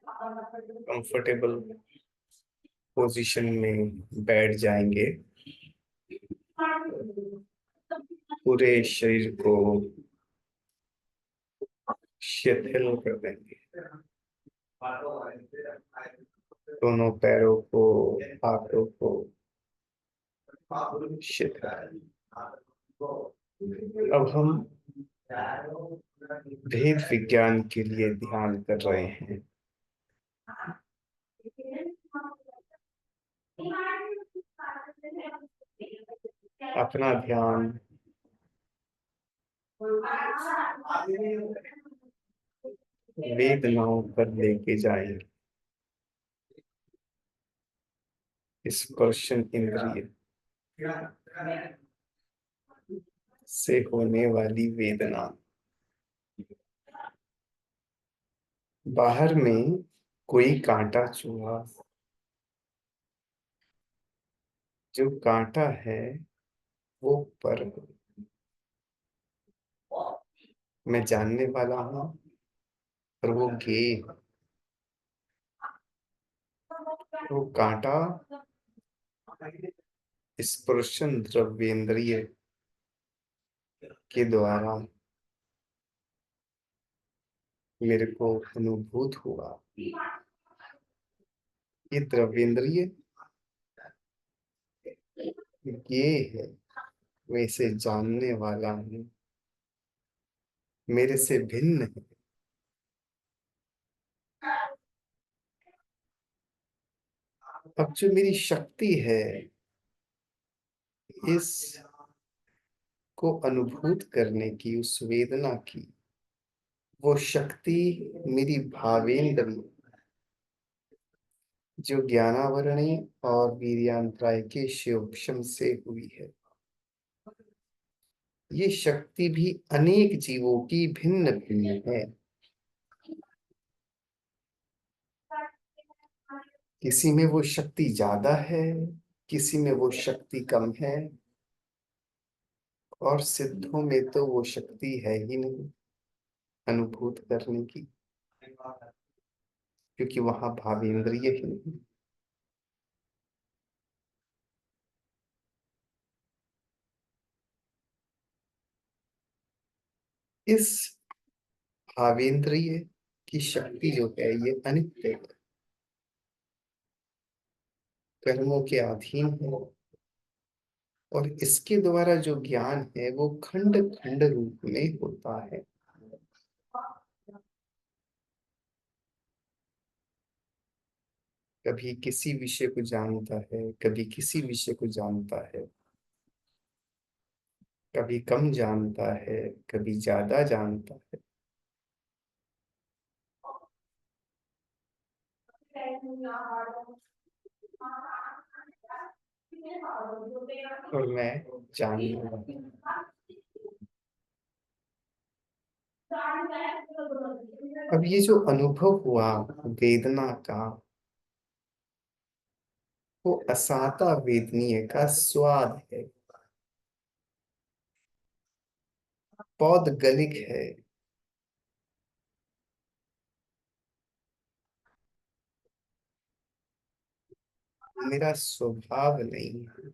Comfortable position में बैठ जाएंगे। पूरे शरीर को शिथिल कर देंगे। दोनों पैरों को, हाथों को शिथिल। अब हम भेद विज्ञान के लिए ध्यान कर रहे हैं। अपना ध्यान वेदनाओं पर लेके जाएंगे। स्पर्शन इंद्रिय से होने वाली वेदना। बाहर में कोई कांटा चुभा, जो कांटा है वो पर मैं जानने वाला हूं, पर वो गे, वो कांटा स्पर्शन द्रव्येंद्रिय के द्वारा मेरे को अनुभूत हुआ। ये द्रव्येंद्रिय ये है, मैं इसे जानने वाला हूँ, मेरे से भिन्न है। अब जो मेरी शक्ति है इस को अनुभूत करने की, उस वेदना की, वो शक्ति मेरी भावेंद्र जो ज्ञानावरणी और वीर्यांतराय के शिवोपशम से हुई है। ये शक्ति भी अनेक जीवों की भिन्न भिन्न है। किसी में वो शक्ति ज्यादा है, किसी में वो शक्ति कम है, और सिद्धों में तो वो शक्ति है ही नहीं अनुभूत करने की, क्योंकि वहां भावेंद्रिय ही नहीं। इस भावेंद्रिय की शक्ति जो है ये अनित्य है, कर्मों के अधीन है, और इसके द्वारा जो ज्ञान है वो खंड खंड रूप में होता है। कभी किसी विषय को जानता है, कभी किसी विषय को जानता है, कभी कम जानता है, कभी ज्यादा जानता है। और मैं जानने वाला। अब ये जो अनुभव हुआ वेदना का, वो असाता वेदनीय का स्वाद है, पौद्गलिक है। मेरा स्वभाव नहीं है।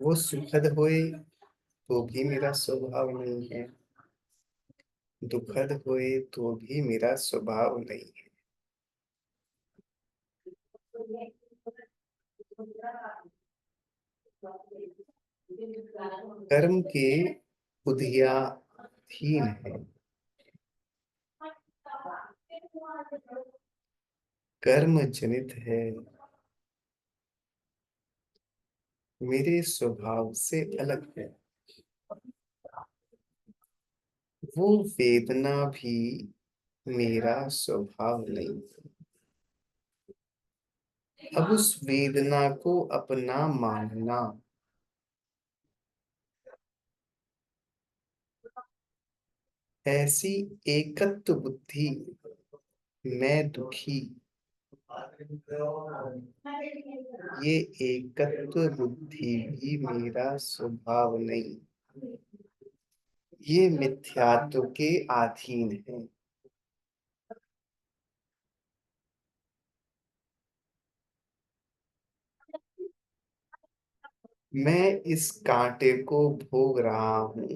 वो सुखद होए तो भी मेरा स्वभाव नहीं है, दुखद होए तो भी मेरा स्वभाव नहीं है। कर्म के उदयाधीन है, कर्म जनित है, मेरे स्वभाव से अलग है। वो वेदना भी मेरा स्वभाव नहीं। अब उस वेदना को अपना मानना, ऐसी एकत्व बुद्धि, मैं दुखी, ये एकत्व बुद्धि भी मेरा स्वभाव नहीं। ये मिथ्यात्व के अधीन है। मैं इस कांटे को भोग रहा हूँ।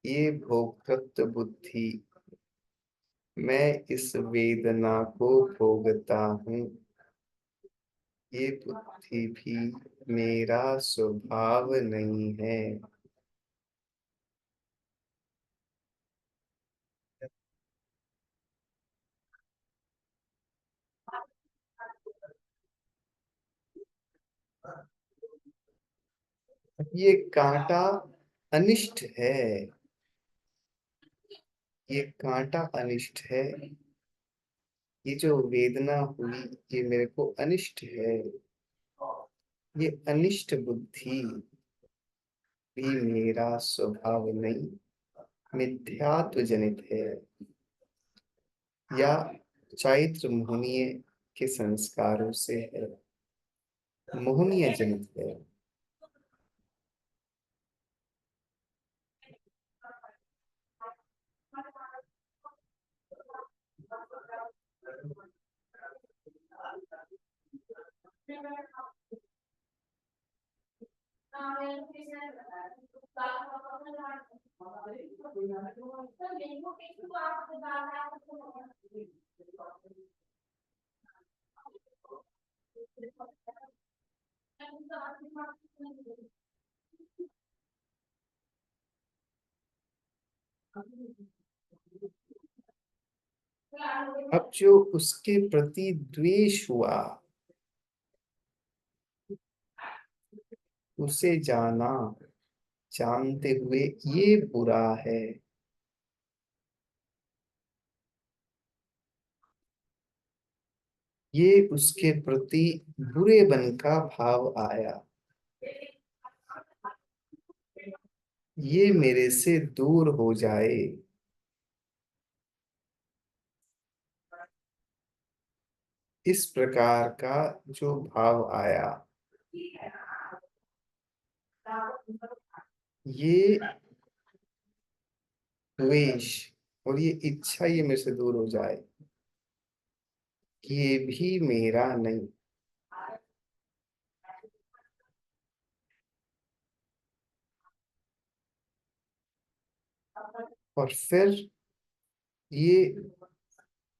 ये भोक्तृ बुद्धि। मैं इस वेदना को भोगता हूँ। ये बुद्धि भी मेरा स्वभाव नहीं है। ये कांटा अनिष्ट है। ये कांटा अनिष्ट है। ये जो वेदना हुई, ये मेरे को अनिष्ट है। ये अनिष्ट बुद्धि भी मेरा स्वभाव नहीं, मिथ्यात्व जनित है, या चैत्र मोहनीय के संस्कारों से है, मोहनीय जनित है। अब जो उसके प्रति द्वेष हुआ, उसे जाना, जानते हुए ये बुरा है। ये उसके प्रति बुरे मन का भाव आया। ये मेरे से दूर हो जाए। इस प्रकार का जो भाव आया, ये द्वेष और ये इच्छा, ये मेरे से दूर हो जाए, ये भी मेरा नहीं। और फिर ये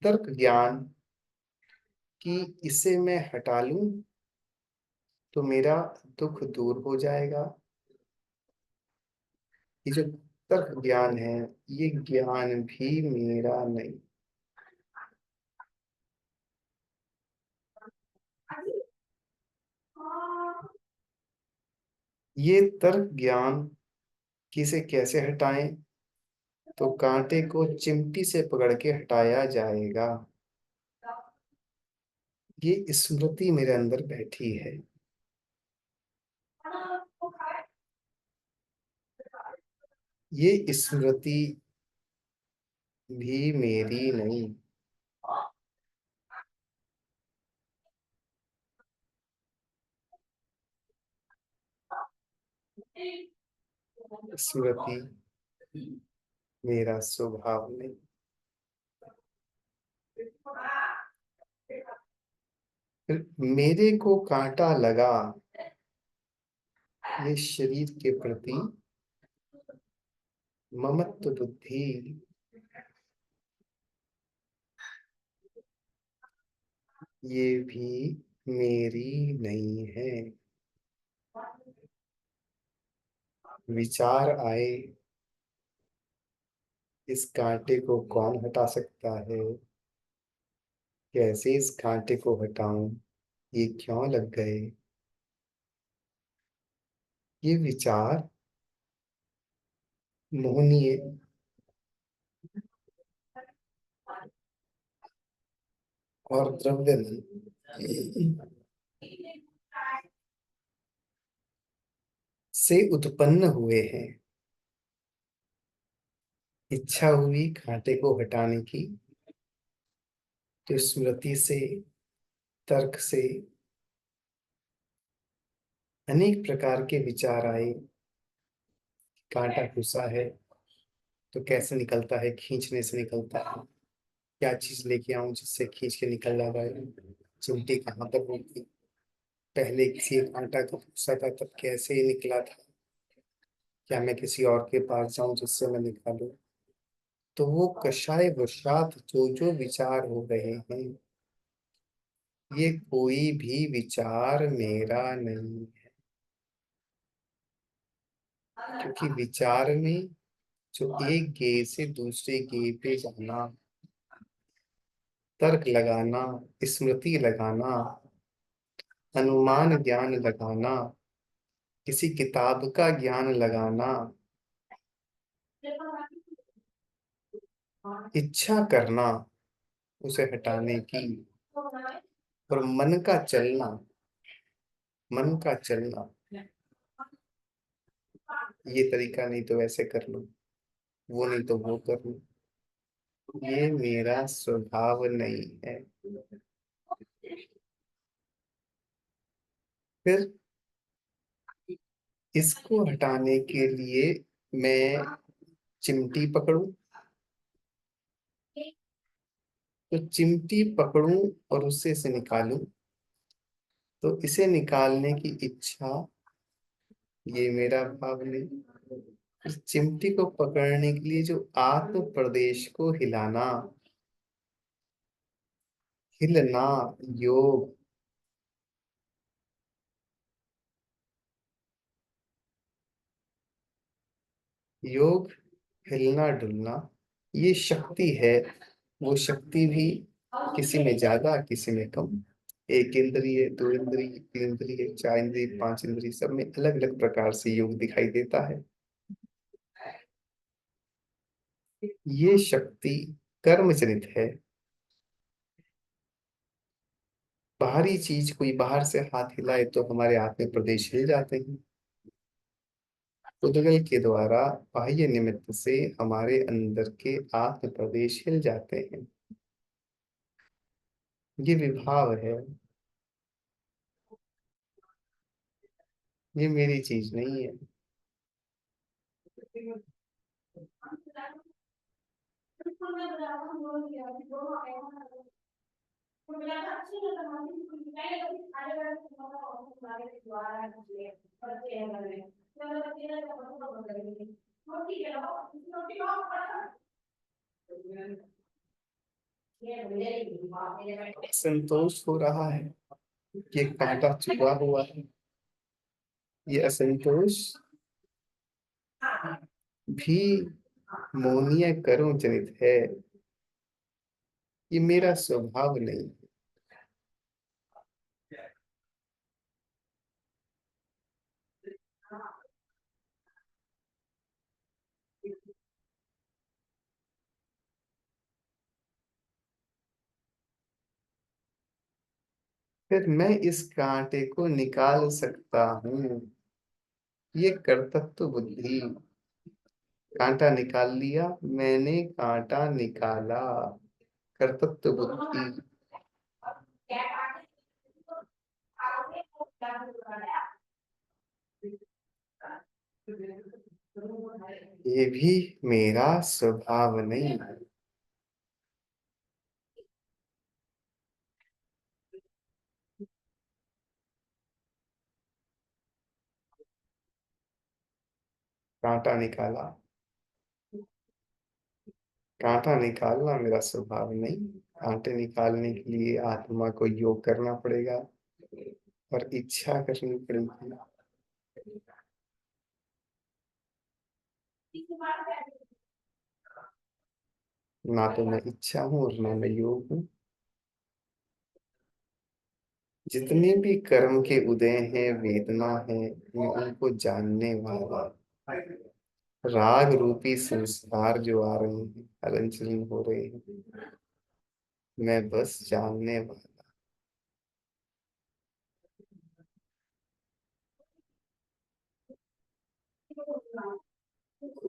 तर्क ज्ञान कि इसे मैं हटा लूं तो मेरा दुख दूर हो जाएगा। ये जो तर्क ज्ञान है, ये ज्ञान भी मेरा नहीं। ये तर्क ज्ञान किसे कैसे हटाएं? तो कांटे को चिमटी से पकड़ के हटाया जाएगा। ये स्मृति मेरे अंदर बैठी है। ये स्मृति भी मेरी नहीं। स्मृति मेरा स्वभाव नहीं। फिर मेरे को कांटा लगा, ये शरीर के प्रति ममत्व बुद्धि, ये भी मेरी नहीं है। विचार आए, इस कांटे को कौन हटा सकता है? कैसे इस कांटे को हटाऊं? ये क्यों लग गए? ये विचार मोहनीय और द्रव्य से उत्पन्न हुए हैं। इच्छा हुई कांटे को हटाने की, तो स्मृति से, तर्क से अनेक प्रकार के विचार आए कांटा घुसा है तो कैसे निकलता है? खींचने से निकलता है। क्या चीज लेके आऊं जिससे खींच के निकल जा पाए? चिमटी कहाँ पर होगी? पहले किसी कांटा का घुसा था तब कैसे ही निकला था? क्या मैं किसी और के पास जाऊं जिससे मैं निकालूं? तो वो कषाय वशात जो जो विचार हो रहे हैं, ये कोई भी विचार मेरा नहीं। क्योंकि विचार में जो एक गे से दूसरे गे पे जाना, तर्क लगाना, स्मृति लगाना, अनुमान ज्ञान लगाना, किसी किताब का ज्ञान लगाना, इच्छा करना उसे हटाने की, और मन का चलना, ये तरीका नहीं तो ऐसे कर लो, वो नहीं तो वो कर लो, ये मेरा स्वभाव नहीं है। फिर इसको हटाने के लिए मैं चिमटी पकड़ूं, तो चिमटी पकड़ूं और उससे इसे निकालूं, तो इसे निकालने की इच्छा, ये मेरा भाव नहीं। इस चिमटी को पकड़ने के लिए जो आत्म प्रदेश को हिलाना, हिलना, योग, योग, हिलना डुलना, ये शक्ति है। वो शक्ति भी किसी में ज्यादा किसी में कम। एक इंद्रिय, दो इंद्रिय, तीन इंद्रिय, चार इंद्रिय, पांच इंद्रिय, सब में अलग अलग प्रकार से योग दिखाई देता है। ये शक्ति कर्म जनित है। बाहरी चीज, कोई बाहर से हाथ हिलाए तो हमारे हाथ में प्रदेश हिल जाते हैं। उद्गल के द्वारा बाह्य निमित्त से हमारे अंदर के आत्म प्रदेश हिल जाते हैं। ये विभाव है, ये मेरी चीज नहीं है। संतोष हो रहा है, ये कांटा चुभा हुआ है। ये असंतोष भी मोहनीय कर्म जनित है। ये मेरा स्वभाव नहीं। फिर मैं इस कांटे को निकाल सकता हूँ। ये कर्तव्य बुद्धि। कांटा निकाल लिया मैंने, कांटा निकाला, कर्तव्य बुद्धि। ये भी मेरा स्वभाव नहीं। कांटा निकाला, कांटा निकालना मेरा स्वभाव नहीं। कांटे निकालने के लिए आत्मा को योग करना पड़ेगा और इच्छा करनी पड़ेगी। ना तो मैं इच्छा हूँ और ना मैं योग हूँ। जितने भी कर्म के उदय हैं, वेदना है, मैं उनको जानने वाला, राग रूपी संस्कार जो आ रहे हैं, हलन चलन हो रहे हैं, मैं बस जानने वाला।